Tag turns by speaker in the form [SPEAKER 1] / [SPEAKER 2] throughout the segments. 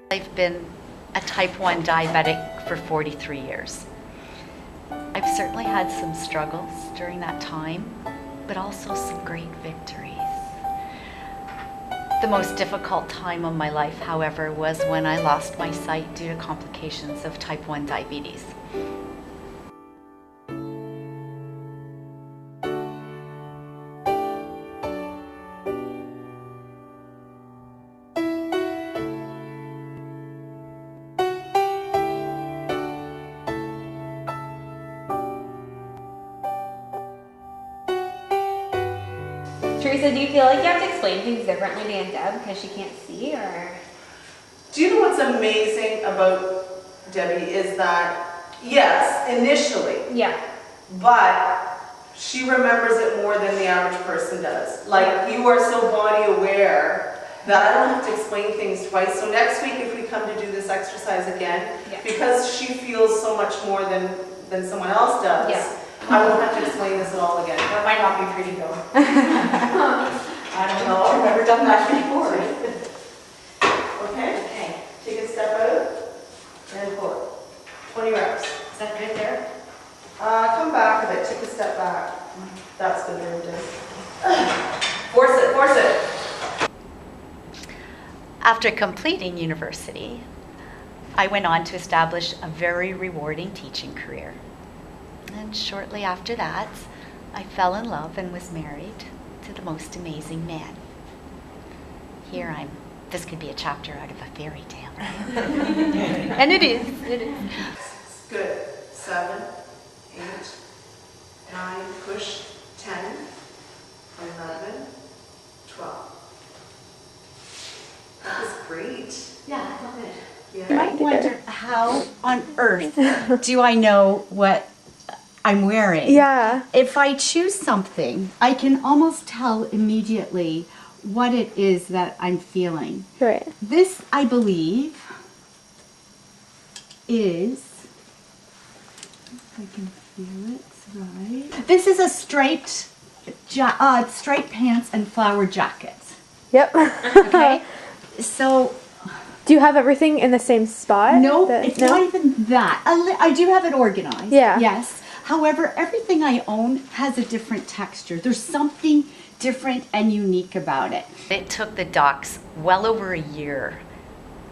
[SPEAKER 1] I've been a type 1 diabetic for 43 years. I've certainly had some struggles during that time, but also some great victories. The most difficult time of my life, however, was when I lost my sight due to complications of type 1 diabetes.
[SPEAKER 2] Teresa, do you feel like you have to explain things differently to Aunt Deb because she can't see, or?
[SPEAKER 3] Do you know what's amazing about Debbie is that, yes, initially,
[SPEAKER 2] Yeah.
[SPEAKER 3] but she remembers it more than the average person does. Like, you are so body aware that I don't have to explain things twice. So next week, if we come to do this exercise again, because she feels so much more than someone else does, I won't have to explain this at all again.
[SPEAKER 2] That might not be pretty though.
[SPEAKER 3] I don't know, I've never done that before. Okay? Okay. Take a step out and pull it. 20 reps.
[SPEAKER 2] Is that good there?
[SPEAKER 3] Come back a bit, take a step back. That's good, very good. Force it, force it.
[SPEAKER 1] After completing university, I went on to establish a very rewarding teaching career. And shortly after that, I fell in love and was married to the most amazing man. Here this could be a chapter out of a fairy tale, right? And it is.
[SPEAKER 3] Good. 7, 8, 9, push, 10, 11, 12. That was great.
[SPEAKER 2] Yeah, I love it.
[SPEAKER 3] Yeah.
[SPEAKER 4] You might wonder, how on earth do I know what I'm wearing?
[SPEAKER 5] Yeah.
[SPEAKER 4] If I choose something, I can almost tell immediately what it is that I'm feeling.
[SPEAKER 5] Right.
[SPEAKER 4] This, I believe, is, if I can feel it right. This is a striped pants and flower jacket.
[SPEAKER 5] Yep.
[SPEAKER 4] Okay. So.
[SPEAKER 5] Do you have everything in the same spot?
[SPEAKER 4] No, it's not even that. I do have it organized.
[SPEAKER 5] Yeah.
[SPEAKER 4] Yes. However, everything I own has a different texture. There's something different and unique about it.
[SPEAKER 1] It took the docs well over a year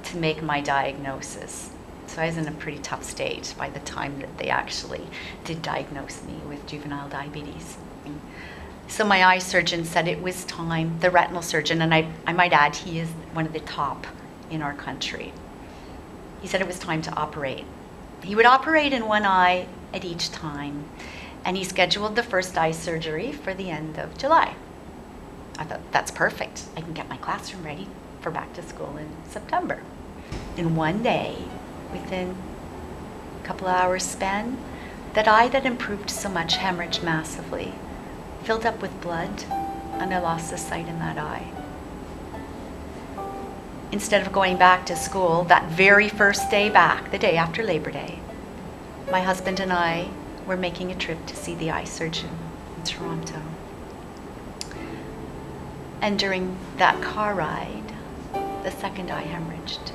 [SPEAKER 1] to make my diagnosis. So I was in a pretty tough state by the time that they actually did diagnose me with juvenile diabetes. So my eye surgeon said it was time, the retinal surgeon, and I might add, he is one of the top in our country. He said it was time to operate. He would operate in one eye at each time, and he scheduled the first eye surgery for the end of July. I thought, that's perfect. I can get my classroom ready for back to school in September. In one day, within a couple of hours span, that eye that improved so much hemorrhaged massively, filled up with blood, and I lost the sight in that eye. Instead of going back to school that very first day back, the day after Labor Day, my husband and I were making a trip to see the eye surgeon in Toronto. And during that car ride, the second eye hemorrhaged.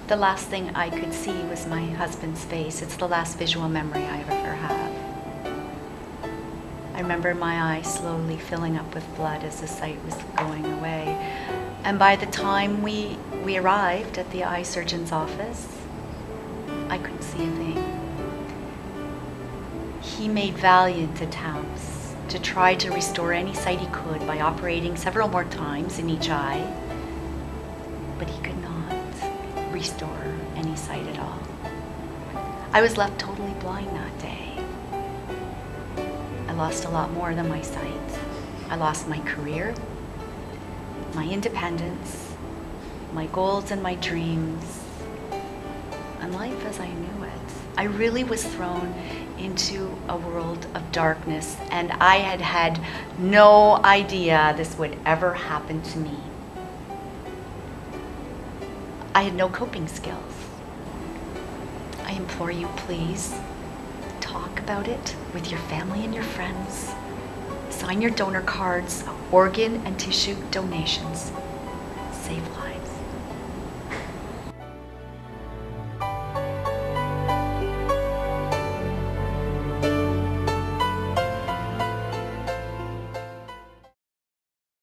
[SPEAKER 1] The last thing I could see was my husband's face. It's the last visual memory I ever have. I remember my eye slowly filling up with blood as the sight was going away. And by the time we arrived at the eye surgeon's office, I couldn't see a thing. He made valiant attempts to try to restore any sight he could by operating several more times in each eye, but he could not restore any sight at all. I was left totally blind that day. I lost a lot more than my sight. I lost my career, my independence, my goals and my dreams, and life as I knew it. I really was thrown into a world of darkness, and I had had no idea this would ever happen to me. I had no coping skills. I implore you, please, talk about it with your family and your friends. Sign your donor cards, organ and tissue donations. Save lives.